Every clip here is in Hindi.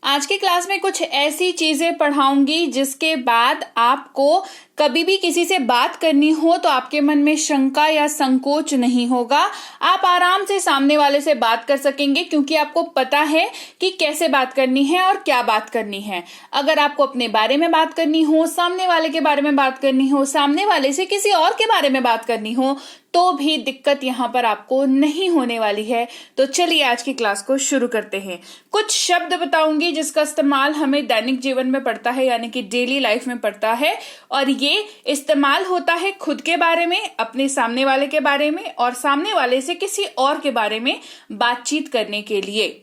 आज की क्लास में कुछ ऐसी चीजें पढ़ाऊंगी जिसके बाद आपको कभी भी किसी से बात करनी हो तो आपके मन में शंका या संकोच नहीं होगा। आप आराम से सामने वाले से बात कर सकेंगे क्योंकि आपको पता है कि कैसे बात करनी है और क्या बात करनी है। अगर आपको अपने बारे में बात करनी हो, सामने वाले के बारे में बात करनी हो, सामने वाले से किसी और के बारे में बात करनी हो तो भी दिक्कत यहाँ पर आपको नहीं होने वाली है। तो चलिए आज की क्लास को शुरू करते हैं। कुछ शब्द बताऊंगी जिसका इस्तेमाल हमें दैनिक जीवन में पड़ता है, यानी कि डेली लाइफ में पड़ता है, और ये इस्तेमाल होता है खुद के बारे में, अपने सामने वाले के बारे में और सामने वाले से किसी और के बारे में बातचीत करने के लिए।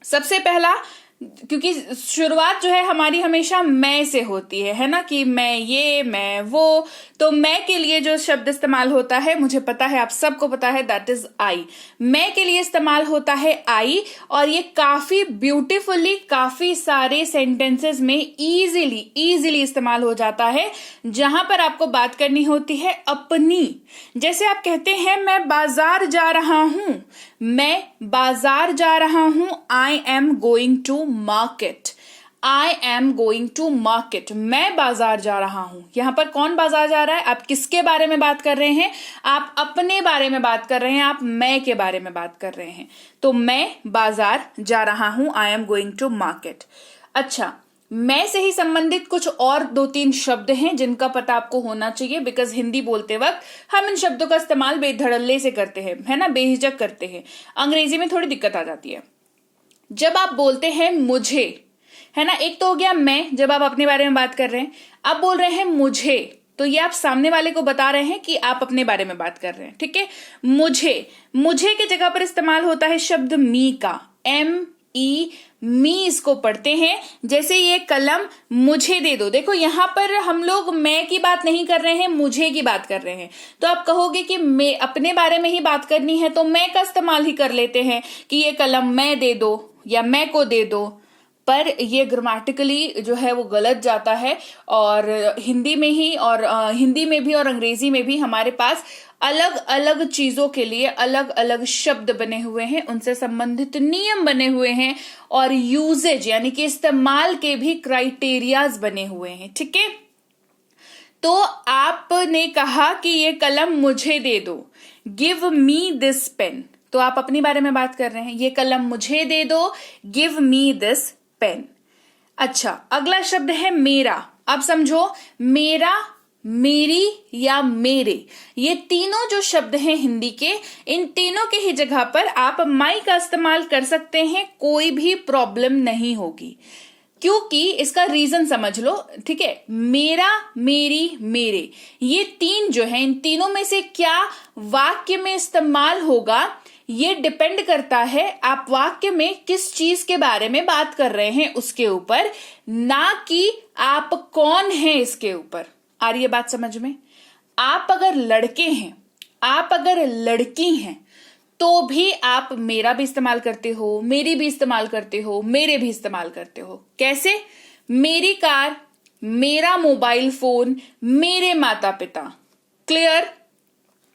सबसे पहला, क्योंकि शुरुआत जो है हमारी हमेशा मैं से होती है ना, कि मैं ये, मैं वो, तो मैं के लिए जो शब्द इस्तेमाल होता है, मुझे पता है, आप सबको पता है, दैट इज आई। मैं के लिए इस्तेमाल होता है आई, और ये काफी ब्यूटीफुली काफी सारे सेंटेंसेस में इजीली इस्तेमाल हो जाता है जहां पर आपको बात करनी होती है अपनी। जैसे आप कहते हैं मैं बाजार जा रहा हूं, मैं बाजार जा रहा हूं, I am going to market, I am going to market, मैं बाजार जा रहा हूं। यहां पर कौन बाजार जा रहा है? आप किसके बारे में बात कर रहे हैं? आप अपने बारे में बात कर रहे हैं, आप मैं के बारे में बात कर रहे हैं। तो मैं बाजार जा रहा हूं, I am going to market. अच्छा, मैं से ही संबंधित कुछ और 2-3 शब्द हैं जिनका पता आपको होना चाहिए, बिकॉज हिंदी बोलते वक्त हम इन शब्दों का इस्तेमाल बेधड़ल्ले से करते हैं, है ना, बेहिचक करते हैं। अंग्रेजी में थोड़ी दिक्कत आ जाती है। जब आप बोलते हैं मुझे, है ना, एक तो हो गया मैं, जब आप अपने बारे में बात कर रहे हैं। आप बोल रहे हैं मुझे, तो ये आप सामने वाले को बता रहे हैं कि आप अपने बारे में बात कर रहे हैं, ठीक है। मुझे के जगह पर इस्तेमाल होता है शब्द मी का, ME, मी इसको पढ़ते हैं। जैसे ये कलम मुझे दे दो, देखो यहां पर हम लोग मैं की बात नहीं कर रहे हैं, मुझे की बात कर रहे हैं। तो आप कहोगे कि मैं अपने बारे में ही बात करनी है तो मैं का इस्तेमाल ही कर लेते हैं कि ये कलम मैं दे दो या मैं को दे दो, पर ये ग्रामेटिकली जो है वो गलत जाता है। और हिंदी में भी और अंग्रेजी में भी हमारे पास अलग अलग चीजों के लिए अलग अलग शब्द बने हुए हैं, उनसे संबंधित नियम बने हुए हैं और यूजेज यानी कि इस्तेमाल के भी क्राइटेरियाज बने हुए हैं, ठीक है। तो आपने कहा कि ये कलम मुझे दे दो, गिव मी दिस पेन, तो आप अपने बारे में बात कर रहे हैं, ये कलम मुझे दे दो, गिव मी दिस पेन। अच्छा, अगला शब्द है मेरा। अब समझो, मेरा, मेरी या मेरे, ये तीनों जो शब्द हैं हिंदी के, इन तीनों के ही जगह पर आप माई का इस्तेमाल कर सकते हैं, कोई भी प्रॉब्लम नहीं होगी। क्योंकि इसका रीजन समझ लो, ठीक है। मेरा, मेरी, मेरे, ये तीन जो है, इन तीनों में से क्या वाक्य में इस्तेमाल होगा, ये डिपेंड करता है आप वाक्य में किस चीज के बारे में बात कर रहे हैं उसके ऊपर, ना कि आप कौन हैं इसके ऊपर। आ रही है बात समझ में? आप अगर लड़के हैं, आप अगर लड़की हैं, तो भी आप मेरा भी इस्तेमाल करते हो, मेरी भी इस्तेमाल करते हो, मेरे भी इस्तेमाल करते हो। कैसे? मेरी कार, मेरा मोबाइल फोन, मेरे माता पिता। क्लियर?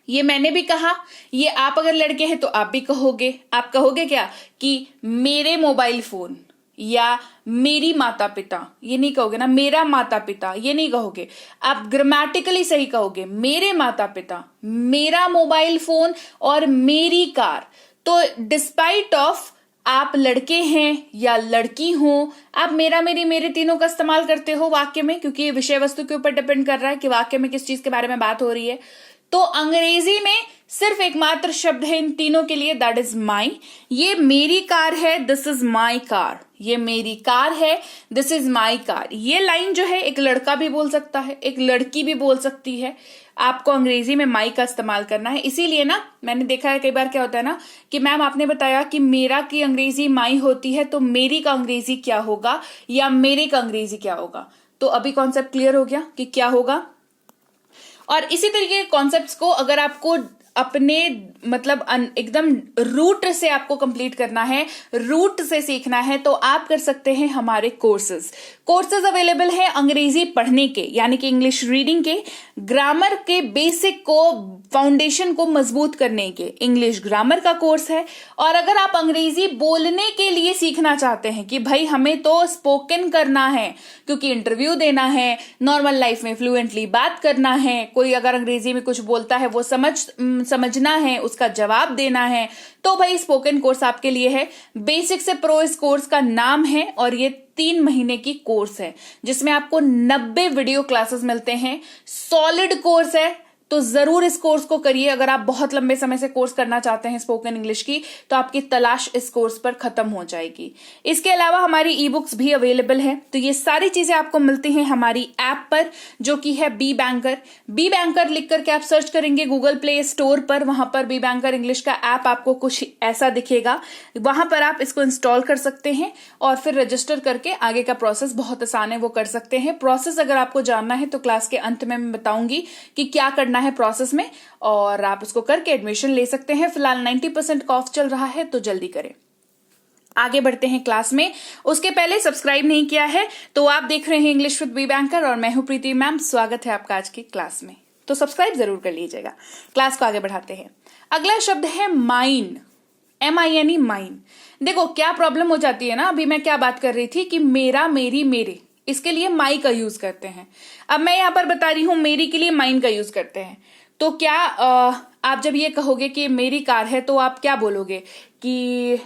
ये मैंने भी कहा, ये आप अगर लड़के हैं तो आप भी कहोगे। आप कहोगे क्या? कि मेरे मोबाइल फोन या मेरी माता पिता, ये नहीं कहोगे ना, मेरा माता पिता, ये नहीं कहोगे। आप ग्रामेटिकली सही कहोगे, मेरे माता पिता, मेरा मोबाइल फोन और मेरी कार। तो डिस्पाइट ऑफ आप लड़के हैं या लड़की हो, आप मेरा, मेरी, मेरे तीनों का इस्तेमाल करते हो वाक्य में, क्योंकि ये विषय वस्तु के ऊपर डिपेंड कर रहा है कि वाक्य में किस चीज के बारे में बात हो रही है। तो अंग्रेजी में सिर्फ एकमात्र शब्द है इन तीनों के लिए, दैट इज माई। ये मेरी कार है, दिस इज माई कार। ये मेरी कार है, दिस इज माई कार। ये लाइन जो है एक लड़का भी बोल सकता है, एक लड़की भी बोल सकती है। आपको अंग्रेजी में माई का इस्तेमाल करना है। इसीलिए ना, मैंने देखा है कई बार क्या होता है ना, कि मैम आपने बताया कि मेरा की अंग्रेजी माई होती है, तो मेरी का अंग्रेजी क्या होगा या मेरे का अंग्रेजी क्या होगा। तो अभी कॉन्सेप्ट क्लियर हो गया कि क्या होगा। और इसी तरीके के कॉन्सेप्ट्स को अगर आपको अपने मतलब एकदम रूट से आपको कंप्लीट करना है, रूट से सीखना है, तो आप कर सकते हैं हमारे कोर्सेज अवेलेबल है अंग्रेजी पढ़ने के, यानी कि इंग्लिश रीडिंग के, ग्रामर के बेसिक को, फाउंडेशन को मजबूत करने के इंग्लिश ग्रामर का कोर्स है। और अगर आप अंग्रेजी बोलने के लिए सीखना चाहते हैं कि भाई हमें तो स्पोकन करना है, क्योंकि इंटरव्यू देना है, नॉर्मल लाइफ में फ्लुएंटली बात करना है, कोई अगर अंग्रेजी में कुछ बोलता है वो समझना है, उसका जवाब देना है, तो भाई स्पोकन कोर्स आपके लिए है। बेसिक से प्रो इस कोर्स का नाम है और ये 3 महीने की कोर्स है जिसमें आपको 90 वीडियो क्लासेस मिलते हैं। सॉलिड कोर्स है, तो जरूर इस कोर्स को करिए। अगर आप बहुत लंबे समय से कोर्स करना चाहते हैं स्पोकन इंग्लिश की, तो आपकी तलाश इस कोर्स पर खत्म हो जाएगी। इसके अलावा हमारी ई बुक्स भी अवेलेबल है। तो ये सारी चीजें आपको मिलती हैं हमारी ऐप पर, जो कि है बी बैंकर। बी बैंकर लिख करके आप सर्च करेंगे गूगल प्ले स्टोर पर, वहां पर बी बैंकर इंग्लिश का ऐप आपको कुछ ऐसा दिखेगा। वहां पर आप इसको इंस्टॉल कर सकते हैं और फिर रजिस्टर करके आगे का प्रोसेस बहुत आसान है, वो कर सकते हैं। प्रोसेस अगर आपको जानना है तो क्लास के अंत में मैं बताऊंगी कि क्या करना है प्रोसेस में, और आप उसको करके एडमिशन ले सकते हैं। फिलहाल 90% ऑफ चल रहा है, तो जल्दी करें। आगे बढ़ते हैं क्लास में। उसके पहले सब्सक्राइब नहीं किया है तो आप देख रहे हैं इंग्लिश विद बी बैंकर और मैं हूं प्रीति मैम। स्वागत है आपका आज की क्लास में, तो सब्सक्राइब जरूर कर लीजिएगा। क्लास को आगे बढ़ाते हैं। अगला शब्द है माइन, MINE, माइन। देखो क्या प्रॉब्लम हो जाती है ना, अभी मैं क्या बात कर रही थी कि मेरा, मेरी, मेरे, इसके लिए माई का यूज करते हैं। अब मैं यहां पर बता रही हूं मेरी के लिए माइन का यूज करते हैं। तो क्या आप जब ये कहोगे कि मेरी कार है, तो आप क्या बोलोगे कि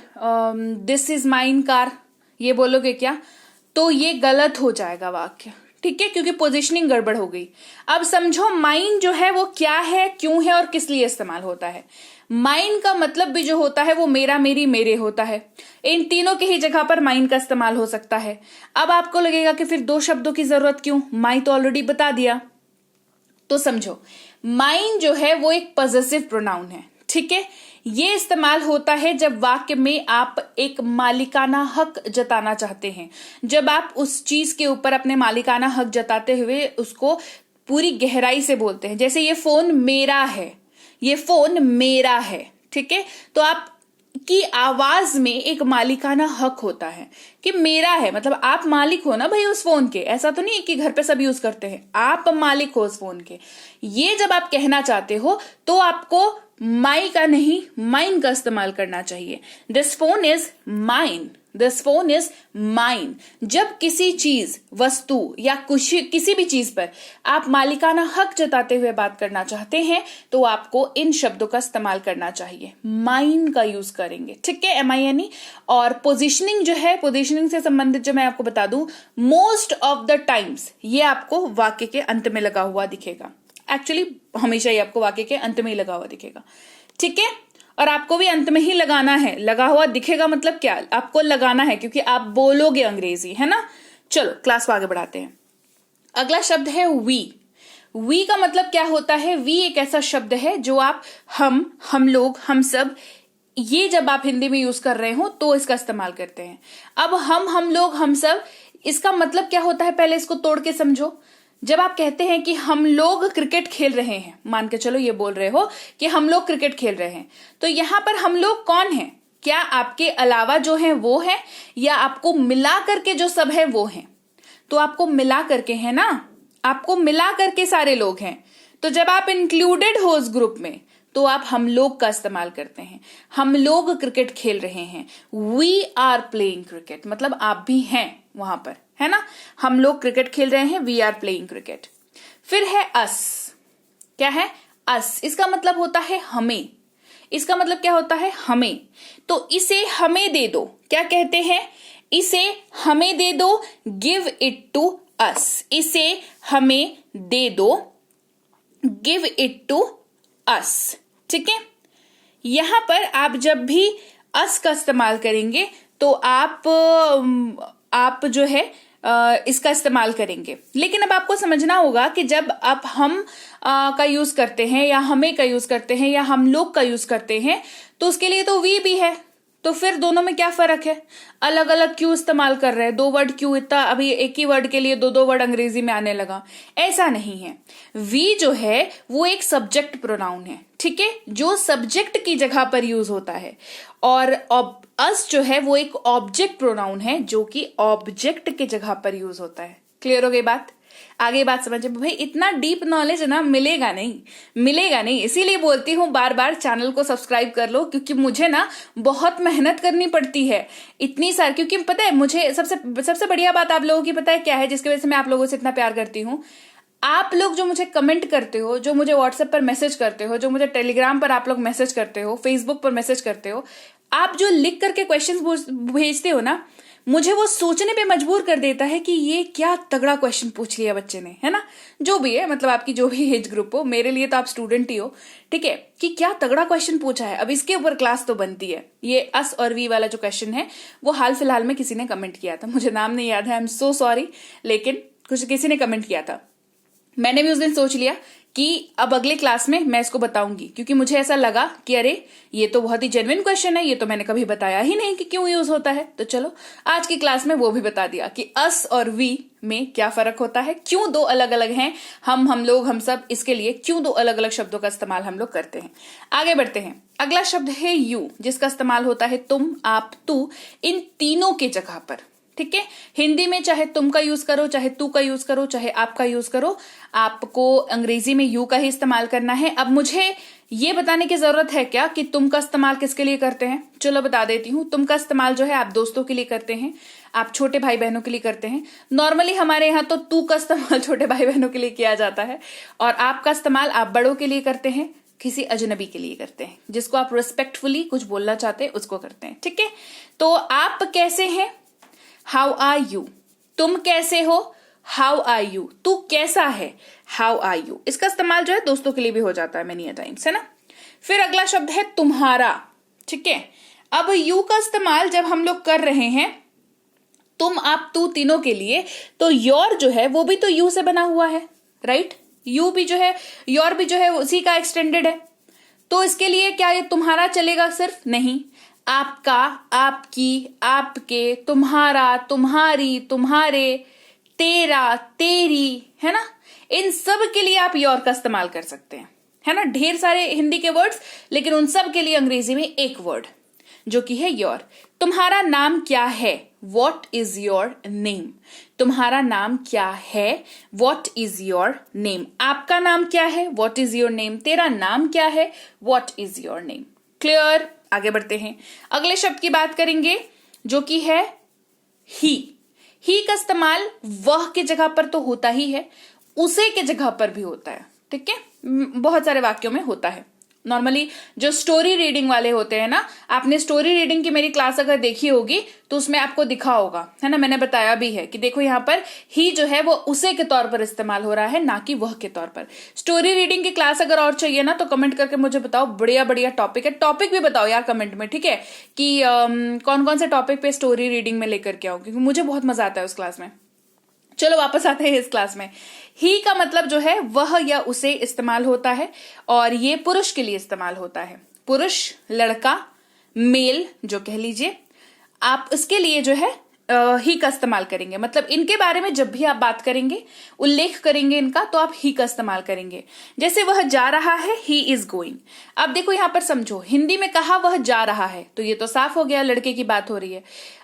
दिस इज माइन कार, ये बोलोगे क्या? तो ये गलत हो जाएगा वाक्य, ठीक है, क्योंकि पोजीशनिंग गड़बड़ हो गई। अब समझो माइन जो है वो क्या है, क्यों है और किस लिए इस्तेमाल होता है। माइन का मतलब भी जो होता है वो मेरा, मेरी, मेरे होता है। इन तीनों की ही जगह पर माइन का इस्तेमाल हो सकता है। अब आपको लगेगा कि फिर 2 शब्दों की जरूरत क्यों, माई तो ऑलरेडी बता दिया। तो समझो माइन जो है वो एक पॉजेसिव प्रोनाउन है, ठीक है। ये इस्तेमाल होता है जब वाक्य में आप एक मालिकाना हक जताना चाहते हैं, जब आप उस चीज के ऊपर अपने मालिकाना हक जताते हुए उसको पूरी गहराई से बोलते हैं। जैसे ये फोन मेरा है, ये फोन मेरा है, ठीक है। तो आप की आवाज में एक मालिकाना हक होता है कि मेरा है, मतलब आप मालिक हो ना भाई उस फोन के। ऐसा तो नहीं है कि घर पे सब यूज करते हैं, आप मालिक हो उस फोन के। ये जब आप कहना चाहते हो तो आपको माई का नहीं माइन का इस्तेमाल करना चाहिए। This phone is mine, this phone is mine. जब किसी चीज, वस्तु या किसी भी चीज पर आप मालिकाना हक जताते हुए बात करना चाहते हैं तो आपको इन शब्दों का इस्तेमाल करना चाहिए, माइन का यूज करेंगे, ठीक है, MINE। और पोजीशनिंग जो है, पोजीशनिंग से संबंधित जो मैं आपको बता दूं, मोस्ट ऑफ द टाइम्स ये आपको वाक्य के अंत में लगा हुआ दिखेगा। एक्चुअली हमेशा ही आपको वाक्य के अंत में ही लगा हुआ दिखेगा, ठीक है। और आपको भी अंत में ही लगाना है। लगा हुआ दिखेगा मतलब क्या, आपको लगाना है, क्योंकि आप बोलोगे अंग्रेजी, है ना। चलो क्लास को आगे बढ़ाते हैं। अगला शब्द है वी। वी का मतलब क्या होता है? वी एक ऐसा शब्द है जो आप हम लोग, हम सब, ये जब आप हिंदी में यूज कर रहे हो तो इसका इस्तेमाल करते हैं। अब हम लोग, हम सब, इसका मतलब क्या होता है, पहले इसको तोड़ के समझो। जब आप कहते हैं कि हम लोग क्रिकेट खेल रहे हैं, मान के चलो ये बोल रहे हो कि हम लोग क्रिकेट खेल रहे हैं, तो यहां पर हम लोग कौन है? क्या आपके अलावा जो है वो है, या आपको मिला करके जो सब है वो है? तो आपको मिला करके है ना, आपको मिला करके सारे लोग हैं। तो जब आप इंक्लूडेड हो उस ग्रुप में तो आप हम लोग का इस्तेमाल करते हैं। हम लोग क्रिकेट खेल रहे हैं, वी आर प्लेइंग क्रिकेट, मतलब आप भी हैं वहां पर, है ना। हम लोग क्रिकेट खेल रहे हैं, वी आर प्लेइंग क्रिकेट। फिर है अस। क्या है? अस। इसका मतलब होता है हमें। इसका मतलब क्या होता है? हमें। तो इसे हमें दे दो, क्या कहते हैं? इसे हमें दे दो, गिव इट टू अस। इसे हमें दे दो, गिव इट टू अस, ठीक है। यहां पर आप जब भी अस का इस्तेमाल करेंगे तो आप जो है इसका इस्तेमाल करेंगे। लेकिन अब आपको समझना होगा कि जब आप हम का यूज करते हैं या हमें का यूज करते हैं या हम लोग का यूज करते हैं तो उसके लिए तो वी भी है, तो फिर दोनों में क्या फर्क है? अलग अलग क्यों इस्तेमाल कर रहे हैं? दो वर्ड क्यों? इतना अभी एक ही वर्ड के लिए दो दो वर्ड अंग्रेजी में आने लगा, ऐसा नहीं है। वी जो है वो एक सब्जेक्ट प्रोनाउन है, ठीक है, जो सब्जेक्ट की जगह पर यूज होता है। और अस जो है वो एक ऑब्जेक्ट प्रोनाउन है जो कि ऑब्जेक्ट की जगह पर यूज होता है। क्लियर हो गई बात? आगे बात समझे भाई? इतना डीप नॉलेज ना मिलेगा नहीं, इसीलिए बोलती हूँ बार बार चैनल को सब्सक्राइब कर लो, क्योंकि मुझे ना बहुत मेहनत करनी पड़ती है इतनी सारी। क्योंकि पता है मुझे सबसे बढ़िया बात आप लोगों की पता है क्या है, जिसकी वजह से मैं आप लोगों से इतना प्यार करती हूँ? आप लोग जो मुझे कमेंट करते हो, जो मुझे व्हाट्सएप पर मैसेज करते हो, जो मुझे टेलीग्राम पर आप लोग मैसेज करते हो, फेसबुक पर मैसेज करते हो, आप जो लिख करके क्वेश्चन भेजते हो ना, मुझे वो सोचने पे मजबूर कर देता है कि ये क्या तगड़ा क्वेश्चन पूछ लिया बच्चे ने, है ना? जो भी है, मतलब आपकी जो भी एज ग्रुप हो, मेरे लिए तो आप स्टूडेंट ही हो, ठीक है, कि क्या तगड़ा क्वेश्चन पूछा है। अब इसके ऊपर क्लास तो बनती है। ये अस और वी वाला जो क्वेश्चन है वो हाल फिलहाल में किसी ने कमेंट किया था, मुझे नाम नहीं याद है, आई एम सो सॉरी, लेकिन किसी ने कमेंट किया था। मैंने भी उस दिन सोच लिया कि अब अगले क्लास में मैं इसको बताऊंगी, क्योंकि मुझे ऐसा लगा कि अरे ये तो बहुत ही जेन्युइन क्वेश्चन है, ये तो मैंने कभी बताया ही नहीं कि क्यों यूज होता है। तो चलो आज की क्लास में वो भी बता दिया कि अस और वी में क्या फर्क होता है, क्यों दो अलग अलग हैं, हम लोग, हम सब, इसके लिए क्यों दो अलग अलग शब्दों का इस्तेमाल हम लोग करते हैं। आगे बढ़ते हैं। अगला शब्द है यू, जिसका इस्तेमाल होता है तुम, आप, तू, इन तीनों के जगह पर, ठीक है। हिंदी में चाहे तुम का यूज करो, चाहे तू का यूज करो, चाहे आप का यूज करो, आपको अंग्रेजी में यू का ही इस्तेमाल करना है। अब मुझे ये बताने की जरूरत है क्या कि तुम का इस्तेमाल किसके लिए करते हैं? चलो बता देती हूँ। तुम का इस्तेमाल जो है आप दोस्तों के लिए करते हैं, आप छोटे भाई बहनों के लिए करते हैं। नॉर्मली हमारे यहाँ तो तू का इस्तेमाल छोटे भाई बहनों के लिए किया जाता है, और आपका इस्तेमाल आप बड़ों के लिए करते हैं, किसी अजनबी के लिए करते हैं, जिसको आप रिस्पेक्टफुली कुछ बोलना चाहते हैं उसको करते हैं, ठीक है। तो आप कैसे हैं? How are you. तुम कैसे हो? How are you. तू कैसा है? How are you. इसका इस्तेमाल जो है दोस्तों के लिए भी हो जाता है मेनी टाइम्स, है ना। फिर अगला शब्द है तुम्हारा, ठीक है। अब यू का इस्तेमाल जब हम लोग कर रहे हैं तुम, आप, तू तीनों के लिए, तो योर जो है वो भी तो यू से बना हुआ है, राइट। यू भी जो है, योर भी जो है उसी का एक्सटेंडेड है। तो इसके लिए क्या ये तुम्हारा चलेगा सिर्फ? नहीं, आपका, आपकी, आपके, तुम्हारा, तुम्हारी, तुम्हारे, तेरा, तेरी, है ना। इन सब के लिए आप योर का इस्तेमाल कर सकते हैं, है ना। ढेर सारे हिंदी के वर्ड्स, लेकिन उन सब के लिए अंग्रेजी में एक वर्ड जो कि है योर। तुम्हारा नाम क्या है? What is your name. तुम्हारा नाम क्या है? What is your name. आपका नाम क्या है? What is your name. तेरा नाम क्या है? What is your name. Clear? आगे बढ़ते हैं। अगले शब्द की बात करेंगे जो कि है ही। ही का इस्तेमाल वह के जगह पर तो होता ही है, उसे के जगह पर भी होता है, ठीक है। बहुत सारे वाक्यों में होता है। नॉर्मली जो स्टोरी रीडिंग वाले होते हैं ना, आपने स्टोरी रीडिंग की मेरी क्लास अगर देखी होगी तो उसमें आपको दिखा होगा, है ना। मैंने बताया भी है कि देखो यहाँ पर ही जो है वो उसे के तौर पर इस्तेमाल हो रहा है, ना कि वह के तौर पर। स्टोरी रीडिंग की क्लास अगर और चाहिए ना तो कमेंट करके मुझे बताओ, बढ़िया बढ़िया टॉपिक है। टॉपिक भी बताओ यार कमेंट में, ठीक है, कि कौन कौन से टॉपिक पे स्टोरी रीडिंग में लेकर के आओ, क्योंकि मुझे बहुत मजा आता है उस क्लास में। चलो वापस आते हैं इस क्लास में। ही का मतलब जो है वह या उसे इस्तेमाल होता है, और ये पुरुष के लिए इस्तेमाल होता है। पुरुष, लड़का, मेल जो कह लीजिए, आप इसके लिए जो है ही का इस्तेमाल करेंगे। मतलब इनके बारे में जब भी आप बात करेंगे, उल्लेख करेंगे इनका, तो आप ही का इस्तेमाल करेंगे। जैसे वह जा रहा है, ही इज गोइंग। अब देखो यहां पर समझो, हिंदी में कहा वह जा रहा है तो ये तो साफ हो गया, लड़के की बात हो रही है।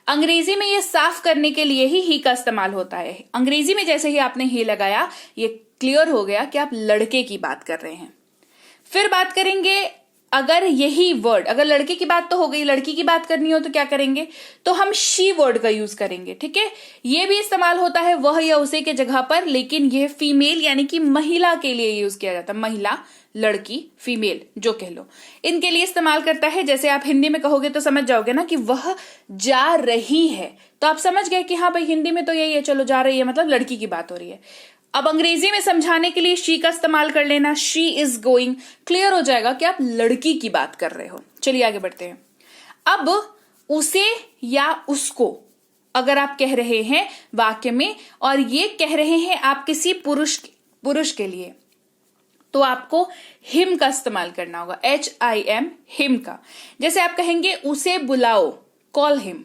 अंग्रेजी में ये साफ करने के लिए ही का इस्तेमाल होता है। अंग्रेजी में जैसे ही आपने ही लगाया, ये क्लियर हो गया कि आप लड़के की बात कर रहे हैं। फिर बात करेंगे, अगर यही वर्ड, अगर लड़के की बात तो हो गई, लड़की की बात करनी हो तो क्या करेंगे? तो हम शी वर्ड का यूज करेंगे, ठीक है। ये भी इस्तेमाल होता है वह या उसे के जगह पर, लेकिन यह फीमेल यानी कि महिला के लिए यूज किया जाता है। महिला, लड़की, फीमेल जो कह लो, इनके लिए इस्तेमाल करता है। जैसे आप हिंदी में कहोगे तो समझ जाओगे ना कि वह जा रही है, तो आप समझ गए कि हाँ भाई हिंदी में तो यही है, चलो जा रही है मतलब लड़की की बात हो रही है। अब अंग्रेजी में समझाने के लिए शी का इस्तेमाल कर लेना, शी इज गोइंग। क्लियर हो जाएगा कि आप लड़की की बात कर रहे हो। चलिए आगे बढ़ते हैं। अब उसे या उसको अगर आप कह रहे हैं वाक्य में, और ये कह रहे हैं आप किसी पुरुष के लिए, तो आपको हिम का इस्तेमाल करना होगा, HIM, हिम का। जैसे आप कहेंगे उसे बुलाओ, कॉल हिम,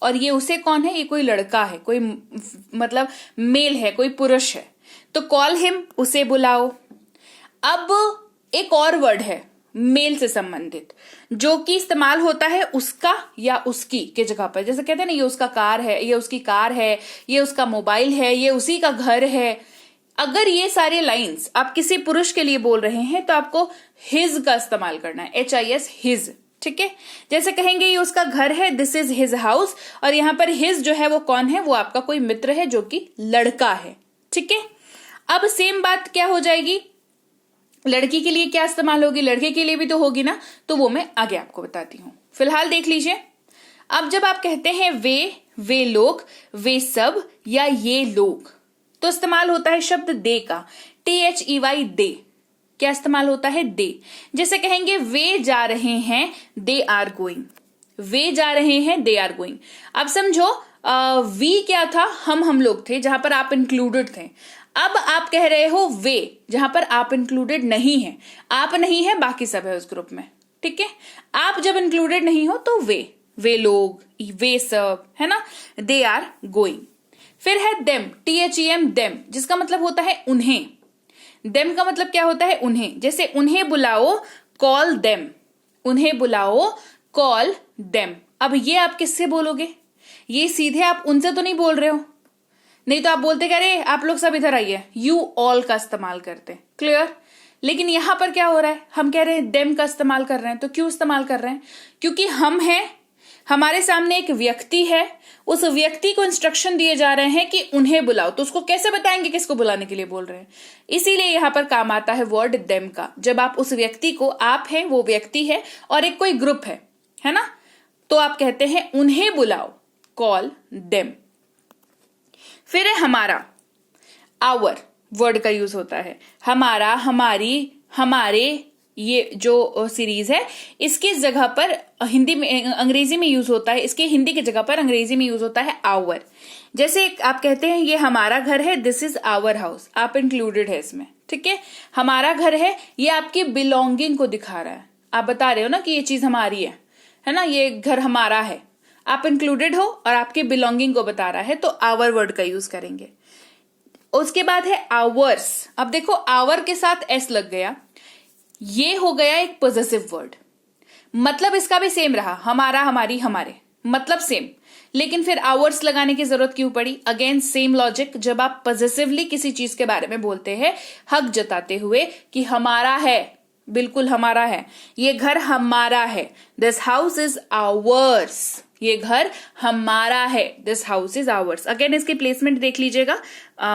और ये उसे कौन है, ये कोई लड़का है, कोई मतलब मेल है, कोई पुरुष है, तो कॉल हिम, उसे बुलाओ। अब एक और वर्ड है मेल से संबंधित जो कि इस्तेमाल होता है उसका या उसकी के जगह पर। जैसे कहते हैं ना, ये उसका कार है, ये उसकी कार है, ये उसका मोबाइल है, ये उसी का घर है। अगर ये सारे लाइंस आप किसी पुरुष के लिए बोल रहे हैं तो आपको हिज का इस्तेमाल करना है, HIS, हिज। ठीक है, जैसे कहेंगे ये उसका घर है, दिस इज हिज हाउस, और यहां पर हिज जो है वो कौन है, वो आपका कोई मित्र है जो कि लड़का है। ठीक है, अब सेम बात क्या हो जाएगी, लड़की के लिए क्या इस्तेमाल होगी, लड़के के लिए भी तो होगी ना, तो वो मैं आगे आपको बताती हूं। फिलहाल देख लीजिए, अब जब आप कहते हैं वे लोग, वे सब, या ये लोग, तो इस्तेमाल होता है शब्द दे का, THEY, दे। क्या इस्तेमाल होता है, दे। जैसे कहेंगे वे जा रहे हैं, दे आर गोइंग, वे जा रहे हैं, दे आर गोइंग। अब समझो वी क्या था, हम लोग थे, जहां पर आप इंक्लूडेड थे। अब आप कह रहे हो वे, जहां पर आप इंक्लूडेड नहीं है, आप नहीं है, बाकी सब है उस ग्रुप में। ठीक है, आप जब इंक्लूडेड नहीं हो तो वे लोग, वे सब, है ना, दे आर गोइंग। फिर है देम, THEM, देम, जिसका मतलब होता है उन्हें। देम का मतलब क्या होता है, उन्हें। जैसे उन्हें बुलाओ, कॉल देम, उन्हें बुलाओ, कॉल देम। अब ये आप किससे बोलोगे, ये सीधे आप उनसे तो नहीं बोल रहे हो, नहीं तो आप बोलते क्या रे आप लोग सब इधर आइए, यू ऑल का इस्तेमाल करते। क्लियर। लेकिन यहां पर क्या हो रहा है, हम कह रहे हैं देम का इस्तेमाल कर रहे हैं। तो क्यों इस्तेमाल कर रहे हैं, क्योंकि हम हैं, हमारे सामने एक व्यक्ति है, उस व्यक्ति को इंस्ट्रक्शन दिए जा रहे हैं कि उन्हें बुलाओ, तो उसको कैसे बताएंगे किसको बुलाने के लिए बोल रहे हैं। इसीलिए यहां पर काम आता है वर्ड देम का। जब आप उस व्यक्ति को, आप हैं, वो व्यक्ति है और एक कोई ग्रुप है ना, तो आप कहते हैं उन्हें बुलाओ, कॉल देम। फिर है हमारा, आवर वर्ड का यूज होता है, हमारा, हमारी, हमारे, ये जो सीरीज है इसकी जगह पर हिंदी में, अंग्रेजी में यूज होता है, इसके हिंदी की जगह पर अंग्रेजी में यूज होता है आवर। जैसे आप कहते हैं ये हमारा घर है, दिस इज आवर हाउस, आप इंक्लूडेड है इसमें। ठीक है, हमारा घर है, ये आपकी बिलोंगिंग को दिखा रहा है, आप बता रहे हो ना कि ये चीज हमारी है ना, ये घर हमारा है, आप इंक्लूडेड हो और आपके बिलोंगिंग को बता रहा है, तो आवर वर्ड का यूज करेंगे। उसके बाद है आवर्स। अब देखो आवर के साथ एस लग गया, ये हो गया एक पॉजेसिव वर्ड, मतलब इसका भी सेम रहा, हमारा, हमारी, हमारे, मतलब सेम, लेकिन फिर आवर्स लगाने की जरूरत क्यों पड़ी, अगेन सेम लॉजिक। जब आप पॉजेसिवली किसी चीज के बारे में बोलते हैं, हक जताते हुए कि हमारा है, बिल्कुल हमारा है, ये घर हमारा है, दिस हाउस इज आवर्स, ये घर हमारा है, this house is ours. Again इसकी प्लेसमेंट देख लीजिएगा,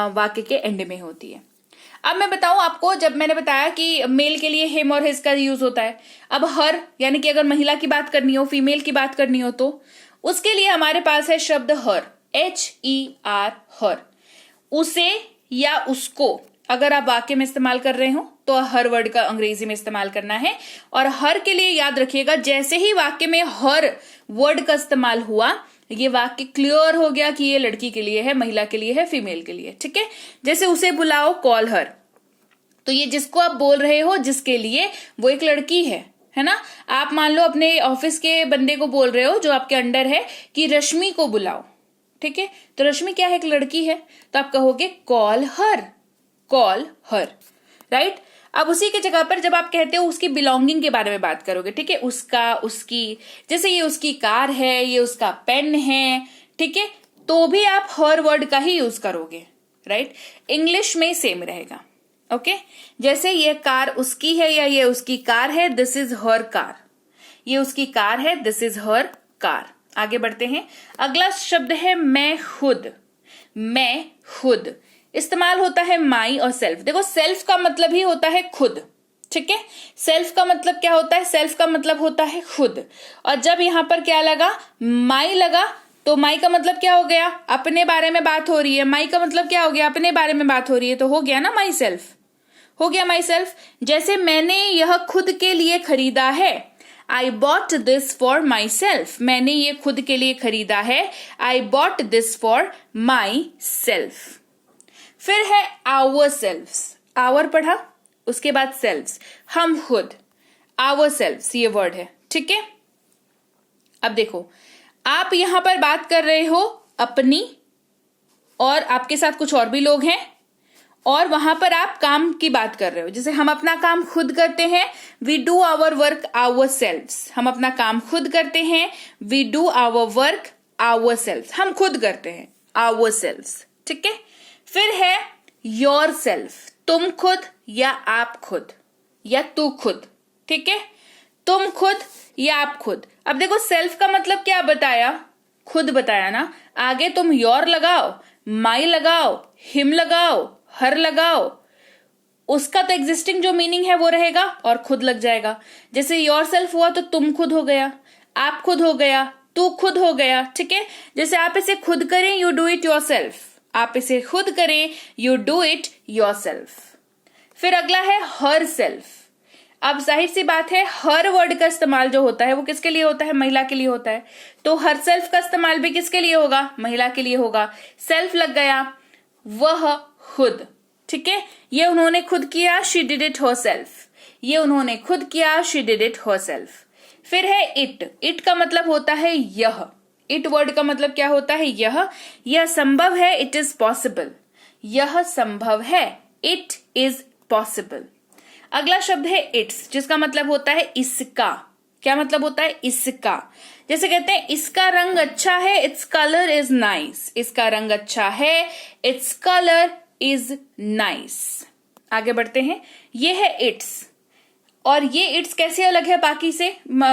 वाक्य के एंड में होती है। अब मैं बताऊं आपको, जब मैंने बताया कि मेल के लिए हिम और हिज का यूज होता है, अब हर, यानी कि अगर महिला की बात करनी हो, फीमेल की बात करनी हो, तो उसके लिए हमारे पास है शब्द हर, HER, हर। उसे या उसको अगर आप वाक्य में इस्तेमाल कर रहे हो तो हर वर्ड का अंग्रेजी में इस्तेमाल करना है। और हर के लिए याद रखिएगा, जैसे ही वाक्य में हर वर्ड का इस्तेमाल हुआ, ये वाक्य क्लियर हो गया कि ये लड़की के लिए है, महिला के लिए है, फीमेल के लिए। ठीक है, जैसे उसे बुलाओ, कॉल हर, तो ये जिसको आप बोल रहे हो, जिसके लिए, वो एक लड़की है ना। आप मान लो अपने ऑफिस के बंदे को बोल रहे हो जो आपके अंडर है कि रश्मि को बुलाओ। ठीक है, तो रश्मि क्या है, एक लड़की है, तो आप कहोगे call her, call her, right. अब उसी के जगह पर जब आप कहते हो उसकी बिलोंगिंग के बारे में बात करोगे, ठीक है, उसका, उसकी, जैसे ये उसकी कार है, ये उसका पेन है, ठीक है, तो भी आप हर वर्ड का ही यूज करोगे, राइट। इंग्लिश में सेम रहेगा, ओके। जैसे ये कार उसकी है या ये उसकी कार है, दिस इज हर कार, ये उसकी कार है, दिस इज हर कार। आगे बढ़ते हैं, अगला शब्द है मैं खुद। मैं खुद इस्तेमाल होता है माई और सेल्फ। देखो सेल्फ का मतलब ही होता है खुद, ठीक है। सेल्फ का मतलब क्या होता है, सेल्फ का मतलब होता है खुद। और जब यहां पर क्या लगा, माई लगा, तो माई का मतलब क्या हो गया, अपने बारे में बात हो रही है। माई का मतलब क्या हो गया, अपने बारे में बात हो रही है, तो हो गया ना माई सेल्फ, हो गया माई सेल्फ। जैसे मैंने यह खुद के लिए खरीदा है, I bought this for my self, मैंने ये खुद के लिए खरीदा है, I bought this for my self. फिर है आवर सेल्फ्स, आवर पढ़ा, उसके बाद सेल्व्स, हम खुद, आवर सेल्व्स ये वर्ड है, ठीक है। अब देखो, आप यहां पर बात कर रहे हो अपनी, और आपके साथ कुछ और भी लोग हैं, और वहां पर आप काम की बात कर रहे हो। जैसे हम अपना काम खुद करते हैं, we do our work ourselves. हम अपना काम खुद करते हैं, we do our work ourselves. हम खुद करते हैं, आवर सेल्व्स, ठीक है। फिर है योर सेल्फ, तुम खुद या आप खुद या तू खुद, ठीक है। तुम खुद या आप खुद। अब देखो, सेल्फ का मतलब क्या बताया, खुद बताया ना। आगे तुम योर लगाओ, माई लगाओ, हिम लगाओ, हर लगाओ, उसका तो एग्जिस्टिंग जो मीनिंग है वो रहेगा और खुद लग जाएगा। जैसे योर सेल्फ हुआ तो तुम खुद हो गया, आप खुद हो गया, तू खुद हो गया, ठीक है। जैसे आप इसे खुद करें, you do it your self. आप इसे खुद करें, you do it your self. फिर अगला है हर सेल्फ। अब जाहिर सी बात है, हर वर्ड का इस्तेमाल जो होता है वो किसके लिए होता है, महिला के लिए होता है। तो हर सेल्फ का इस्तेमाल भी किसके लिए होगा, महिला के लिए होगा। सेल्फ लग गया, वह खुद, ठीक है। ये उन्होंने खुद किया, शी डिड इट हरसेल्फ। ये उन्होंने खुद किया, शी डिड इट हरसेल्फ। फिर है इट। इट का मतलब होता है यह। इट वर्ड का मतलब क्या होता है, यह संभव है, इट इज पॉसिबल। यह संभव है, इट इज पॉसिबल। अगला शब्द है इट्स, जिसका मतलब होता है इसका। क्या मतलब होता है, इसका। जैसे कहते हैं इसका रंग अच्छा है, इट्स कलर इज नाइस। इसका रंग अच्छा है, इट्स कलर इज नाइस। आगे बढ़ते हैं, ये है इट्स। और ये इट्स कैसे अलग है बाकी से,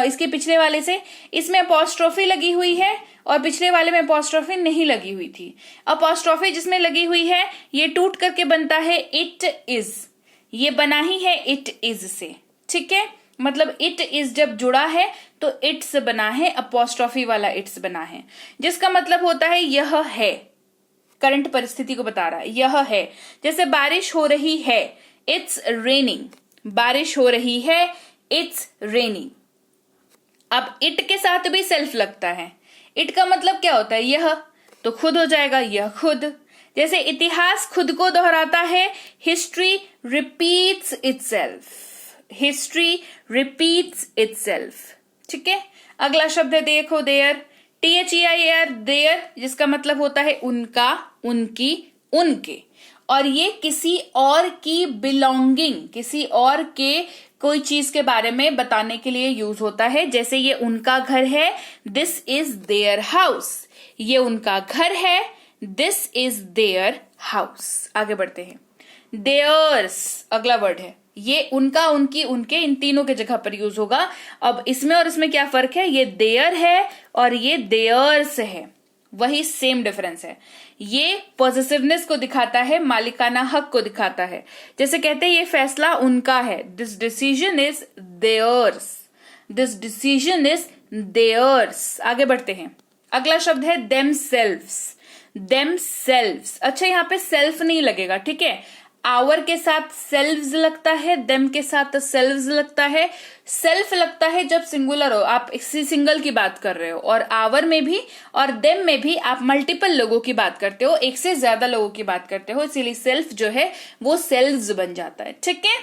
इसके पिछले वाले से। इसमें अपॉस्ट्रोफी लगी हुई है और पिछले वाले में अपॉस्ट्रोफी नहीं लगी हुई थी। अपॉस्ट्रोफी जिसमें लगी हुई है ये टूट करके बनता है इट इज। ये बना ही है इट इज से, ठीक है। मतलब इट इज जब जुड़ा है तो इट्स बना है, अपॉस्ट्रोफी वाला इट्स बना है, जिसका मतलब होता है यह है। करंट परिस्थिति को बता रहा है, यह है। जैसे बारिश हो रही है, इट्स रेनिंग। बारिश हो रही है, इट्स रेनिंग। अब इट के साथ भी सेल्फ लगता है। इट का मतलब क्या होता है, यह, तो खुद हो जाएगा, यह खुद। जैसे इतिहास खुद को दोहराता है, history repeats itself. History repeats itself, ठीक है। अगला शब्द है देखो, देयर। THEIR, देयर, जिसका मतलब होता है उनका, उनकी, उनके। और ये किसी और की बिलोंगिंग, किसी और के कोई चीज के बारे में बताने के लिए यूज होता है। जैसे ये उनका घर है, दिस इज देयर हाउस। ये उनका घर है, दिस इज देयर हाउस। आगे बढ़ते हैं, देयर्स अगला वर्ड है। ये उनका, उनकी, उनके, इन तीनों के जगह पर यूज होगा। अब इसमें और इसमें क्या फर्क है, ये देयर है और ये देयर्स है, वही सेम डिफरेंस है। ये पॉजिटिवनेस को दिखाता है, मालिकाना हक को दिखाता है। जैसे कहते हैं ये फैसला उनका है, this decision is theirs. This decision is theirs. आगे बढ़ते हैं, अगला शब्द है देमसेल्व्स। देमसेल्व्स, अच्छा यहाँ पे सेल्फ नहीं लगेगा, ठीक है। आवर के साथ सेल्व्स लगता है, देम के साथ सेल्व्स लगता है। सेल्फ लगता है जब सिंगुलर हो, आप किसी सिंगल की बात कर रहे हो, और आवर में भी और देम में भी आप मल्टीपल लोगों की बात करते हो, एक से ज्यादा लोगों की बात करते हो, इसीलिए सेल्फ जो है वो सेल्व्स बन जाता है, ठीक है।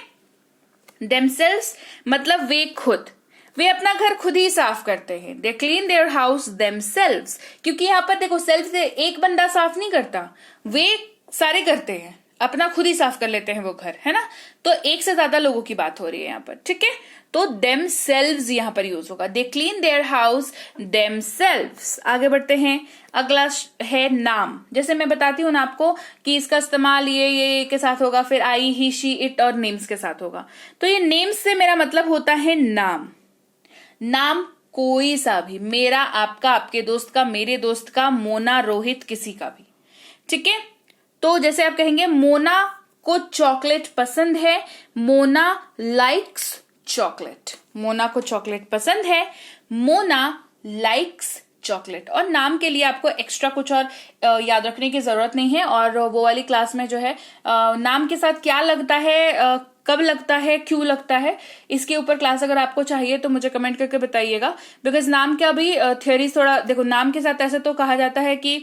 देमसेल्व्स मतलब वे खुद, वे अपना घर खुद ही साफ करते हैं। They clean their house themselves. क्योंकि यहाँ पर देखो, सेल्फ से एक बंदा साफ नहीं करता, वे सारे करते हैं, अपना खुद ही साफ कर लेते हैं वो घर, है ना। तो एक से ज्यादा लोगों की बात हो रही है यहाँ पर, ठीक है। तो देमसेल्व्स यहाँ पर यूज होगा, they clean their house themselves. आगे बढ़ते हैं, अगला है नाम। जैसे मैं बताती हूँ ना आपको कि इसका इस्तेमाल ये के साथ होगा, फिर आई, ही, शी, इट और नेम्स के साथ होगा। तो ये नेम्स से मेरा मतलब होता है नाम। नाम कोई सा भी, मेरा, आपका, आपके दोस्त का, मेरे दोस्त का, मोना, रोहित, किसी का भी, ठीक है। तो जैसे आप कहेंगे मोना को चॉकलेट पसंद है, मोना लाइक्स चॉकलेट। मोना को चॉकलेट पसंद है, मोना लाइक्स चॉकलेट। और नाम के लिए आपको एक्स्ट्रा कुछ और याद रखने की जरूरत नहीं है। और वो वाली क्लास में जो है नाम के साथ क्या लगता है, कब लगता है, क्यों लगता है, इसके ऊपर क्लास अगर आपको चाहिए तो मुझे कमेंट करके बताइएगा। बिकॉज नाम का भी थियोरी थोड़ा देखो, नाम के साथ ऐसे तो कहा जाता है कि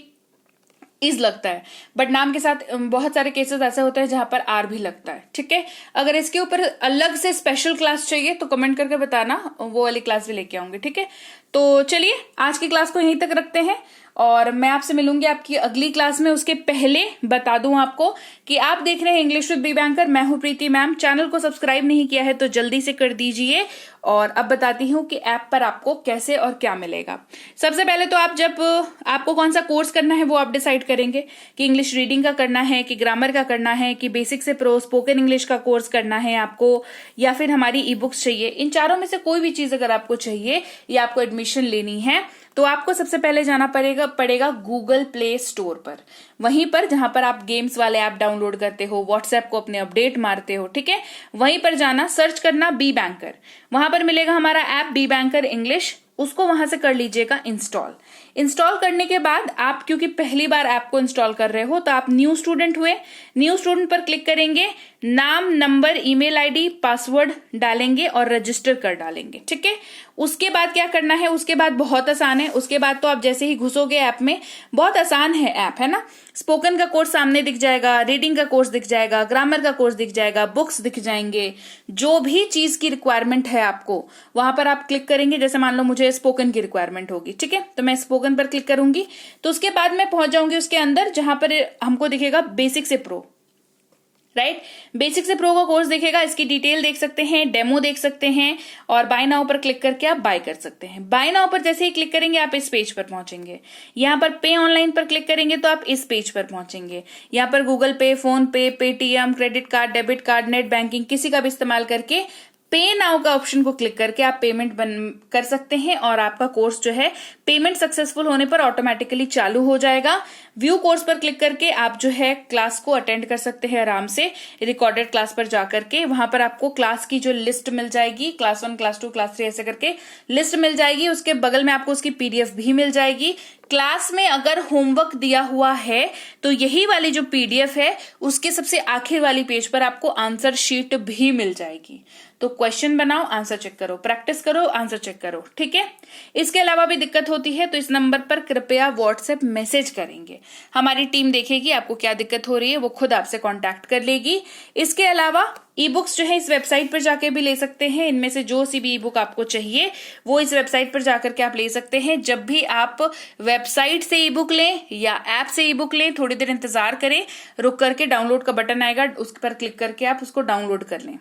इज लगता है, बट नाम के साथ बहुत सारे केसेस ऐसे होते हैं जहां पर आर भी लगता है। ठीक है, अगर इसके ऊपर अलग से स्पेशल क्लास चाहिए तो कमेंट करके बताना, वो वाली क्लास भी लेके आऊंगी। ठीक है, तो चलिए आज की क्लास को यहीं तक रखते हैं और मैं आपसे मिलूंगी आपकी अगली क्लास में। उसके पहले बता दूं आपको कि आप देख रहे हैं इंग्लिश विद बी बैंकर, मैं हूं प्रीति मैम। चैनल को सब्सक्राइब नहीं किया है तो जल्दी से कर दीजिए। और अब बताती हूं कि ऐप पर आपको कैसे और क्या मिलेगा। सबसे पहले तो आप जब आपको कौन सा कोर्स करना है वो आप डिसाइड करेंगे कि इंग्लिश रीडिंग का करना है, कि ग्रामर का करना है, कि बेसिक से प्रो स्पोकन इंग्लिश का कोर्स करना है आपको, या फिर हमारी ई बुक्स चाहिए। इन चारों में से कोई भी चीज अगर आपको चाहिए या आपको एडमिशन लेनी है तो आपको सबसे पहले जाना पड़ेगा गूगल प्ले स्टोर पर, वहीं पर जहां पर आप गेम्स वाले ऐप डाउनलोड करते हो, व्हाट्सएप को अपने अपडेट मारते हो। ठीक है, वहीं पर जाना, सर्च करना बी बैंकर, वहां पर मिलेगा हमारा ऐप बी बैंकर इंग्लिश, उसको वहां से कर लीजिएगा इंस्टॉल। इंस्टॉल करने के बाद आप क्योंकि पहली बार ऐप को इंस्टॉल कर रहे हो तो आप न्यू स्टूडेंट हुए, न्यू स्टूडेंट पर क्लिक करेंगे, नाम, नंबर, ईमेल आईडी, पासवर्ड डालेंगे और रजिस्टर कर डालेंगे। ठीक है, उसके बाद क्या करना है, उसके बाद बहुत आसान है। उसके बाद तो आप जैसे ही घुसोगे ऐप में, बहुत आसान है ऐप, है ना। स्पोकन का कोर्स सामने दिख जाएगा, रीडिंग का कोर्स दिख जाएगा, ग्रामर का कोर्स दिख जाएगा, बुक्स दिख जाएंगे, जो भी चीज की रिक्वायरमेंट है आपको वहां पर आप क्लिक करेंगे। जैसे मान लो मुझे स्पोकन की रिक्वायरमेंट होगी, ठीक है, तो मैं स्पोकन पर क्लिक करूंगी, तो उसके बाद मैं पहुंच जाऊंगी उसके अंदर जहां पर हमको दिखेगा बेसिक से प्रो, राइट। बेसिक से प्रो का कोर्स दिखेगा, इसकी डिटेल देख सकते हैं, डेमो देख सकते हैं और बाय नाउ पर क्लिक करके आप बाय कर सकते हैं। बाय नाउ पर जैसे ही क्लिक करेंगे आप इस पेज पर पहुंचेंगे। यहां पर पे ऑनलाइन पर क्लिक करेंगे तो आप इस पेज पर पहुंचेंगे। यहां पर गूगल पे, फोन पे, Paytm, credit card, debit card, net banking किसी का भी इस्तेमाल करके पे नाउ का ऑप्शन को क्लिक करके आप पेमेंट कर सकते हैं और आपका कोर्स जो है पेमेंट सक्सेसफुल होने पर ऑटोमेटिकली चालू हो जाएगा। व्यू कोर्स पर क्लिक करके आप जो है क्लास को अटेंड कर सकते हैं आराम से, रिकॉर्डेड क्लास पर जाकर के। वहां पर आपको क्लास की जो लिस्ट मिल जाएगी, क्लास 1, क्लास 2, क्लास 3 ऐसे करके लिस्ट मिल जाएगी। उसके बगल में आपको उसकी पीडीएफ भी मिल जाएगी। क्लास में अगर होमवर्क दिया हुआ है तो यही वाली जो पीडीएफ है उसके सबसे आखिर वाली पेज पर आपको आंसर शीट भी मिल जाएगी। तो क्वेश्चन बनाओ, आंसर चेक करो, प्रैक्टिस करो, आंसर चेक करो। ठीक है, इसके अलावा भी दिक्कत होती है तो इस नंबर पर कृपया व्हाट्सएप मैसेज करेंगे, हमारी टीम देखेगी आपको क्या दिक्कत हो रही है, वो खुद आपसे कांटेक्ट कर लेगी। इसके अलावा ई बुक्स जो है इस वेबसाइट पर जाके भी ले सकते हैं। इनमें से जो सी भी ई बुक आपको चाहिए वो इस वेबसाइट पर जाकर के आप ले सकते हैं। जब भी आप वेबसाइट से ई बुक लें या ऐप से ई बुक लें, थोड़ी देर इंतजार करें, रुक करके डाउनलोड का बटन आएगा, उस पर क्लिक करके आप उसको डाउनलोड कर लें।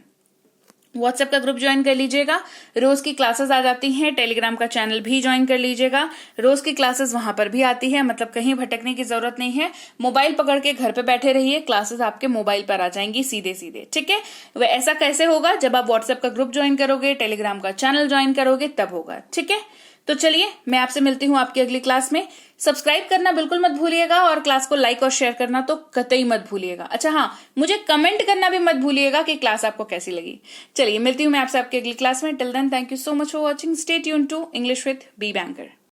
व्हाट्सएप का ग्रुप ज्वाइन कर लीजिएगा, रोज की क्लासेस आ जाती हैं। टेलीग्राम का चैनल भी ज्वाइन कर लीजिएगा, रोज की क्लासेस वहां पर भी आती है, मतलब कहीं भटकने की जरूरत नहीं है। मोबाइल पकड़ के घर पे बैठे रहिए, क्लासेस आपके मोबाइल पर आ जाएंगी सीधे सीधे। ठीक है, वह ऐसा कैसे होगा, जब आप व्हाट्सएप का ग्रुप ज्वाइन करोगे, टेलीग्राम का चैनल ज्वाइन करोगे तब होगा। ठीक है, तो चलिए मैं आपसे मिलती हूँ आपकी अगली क्लास में। सब्सक्राइब करना बिल्कुल मत भूलिएगा और क्लास को लाइक और शेयर करना तो कतई मत भूलिएगा। अच्छा हाँ, मुझे कमेंट करना भी मत भूलिएगा कि क्लास आपको कैसी लगी। चलिए मिलती हूँ मैं आपसे आपकी अगली क्लास में। Till then, thank you so much for watching. Stay tuned to English with B banker.